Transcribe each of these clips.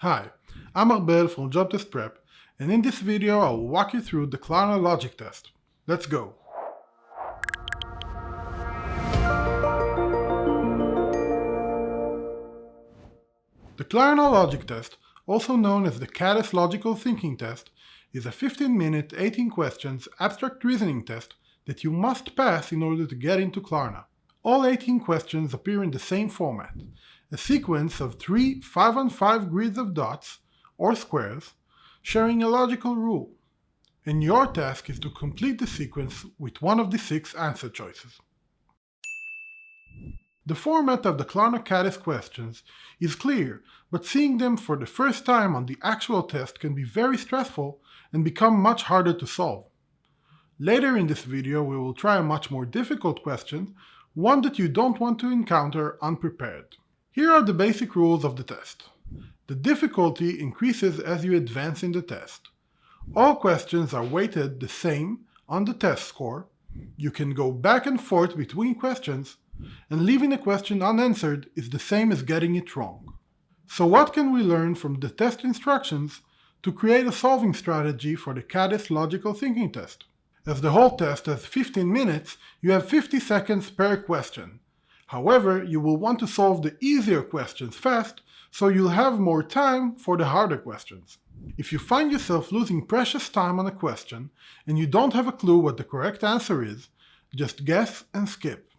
Hi, I'm Arbel from JobTestPrep, and in this video I will walk you through the Klarna Logic test. Let's go! The Klarna Logic test, also known as the Kattis Logical Thinking test, is a 15-minute, 18 questions abstract reasoning test that you must pass in order to get into Klarna. All 18 questions appear in the same format, a sequence of 3 5-on-5 grids of dots, or squares, sharing a logical rule, and your task is to complete the sequence with one of the 6 answer choices. The format of the Klarna Kattis questions is clear, but seeing them for the first time on the actual test can be very stressful and become much harder to solve. Later in this video we will try a much more difficult question, one that you don't want to encounter unprepared. Here are the basic rules of the test. The difficulty increases as you advance in the test. All questions are weighted the same on the test score. You can go back and forth between questions, and leaving a question unanswered is the same as getting it wrong. So what can we learn from the test instructions to create a solving strategy for the Kattis Logical Thinking test? As the whole test has 15 minutes, you have 50 seconds per question. However, you will want to solve the easier questions fast, so you'll have more time for the harder questions. If you find yourself losing precious time on a question and you don't have a clue what the correct answer is, just guess and skip.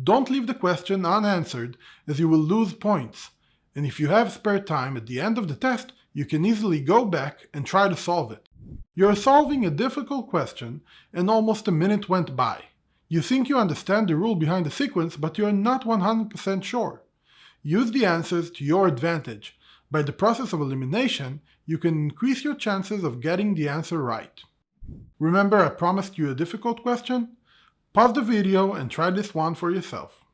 Don't leave the question unanswered, as you will lose points, and if you have spare time at the end of the test, you can easily go back and try to solve it. You're solving a difficult question and almost a minute went by. You think you understand the rule behind the sequence, but you're not 100% sure. Use the answers to your advantage. By the process of elimination, you can increase your chances of getting the answer right. Remember I promised you a difficult question? Pause the video and try this one for yourself.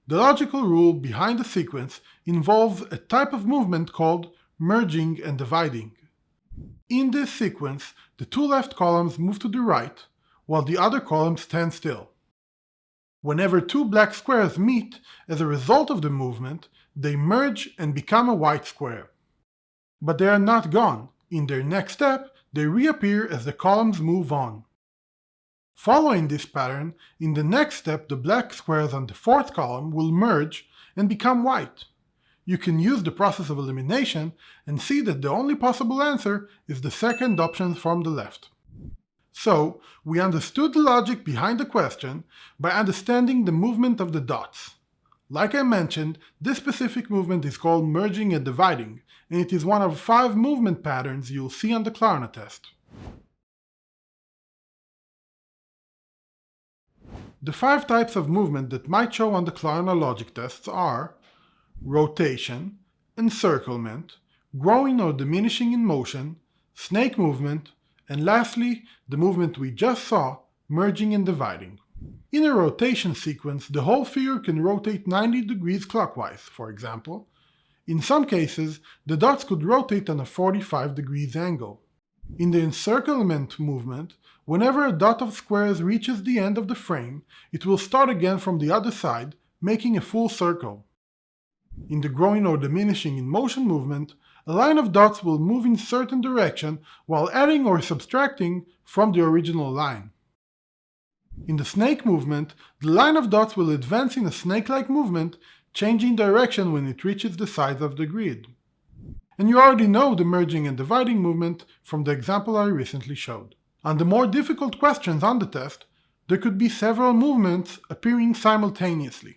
The logical rule behind the sequence involves a type of movement called merging and dividing. In this sequence, the 2 left columns move to the right, while the other columns stand still. Whenever 2 black squares meet as a result of the movement, they merge and become a white square. But they are not gone. In their next step, they reappear as the columns move on. Following this pattern, in the next step the black squares on the 4th column will merge and become white. You can use the process of elimination and see that the only possible answer is the second option from the left. So, we understood the logic behind the question by understanding the movement of the dots. Like I mentioned, this specific movement is called merging and dividing, and it is one of 5 movement patterns you'll see on the Klarna test. The 5 types of movement that might show on the Klarna logic tests are rotation, encirclement, growing or diminishing in motion, snake movement, and lastly, the movement we just saw, merging and dividing. In a rotation sequence, the whole figure can rotate 90 degrees clockwise, for example. In some cases, the dots could rotate on a 45 degrees angle. In the encirclement movement, whenever a dot of squares reaches the end of the frame, it will start again from the other side, making a full circle. In the growing or diminishing in motion movement, a line of dots will move in certain direction while adding or subtracting from the original line. In the snake movement, the line of dots will advance in a snake-like movement, changing direction when it reaches the sides of the grid. And you already know the merging and dividing movement from the example I recently showed. On the more difficult questions on the test, there could be several movements appearing simultaneously.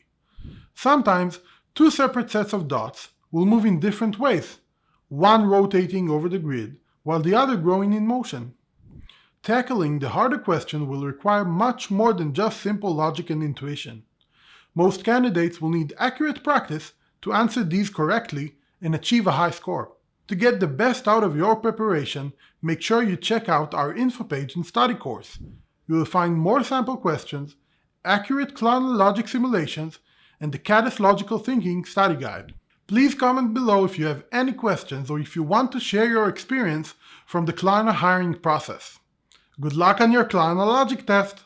Sometimes, 2 separate sets of dots will move in different ways, one rotating over the grid, while the other growing in motion. Tackling the harder question will require much more than just simple logic and intuition. Most candidates will need accurate practice to answer these correctly and achieve a high score. To get the best out of your preparation, make sure you check out our info page and study course. You will find more sample questions, accurate Klarna logic simulations, and the Kattis Logical Thinking study guide. Please comment below if you have any questions or if you want to share your experience from the Klarna hiring process. Good luck on your Klarna logic test!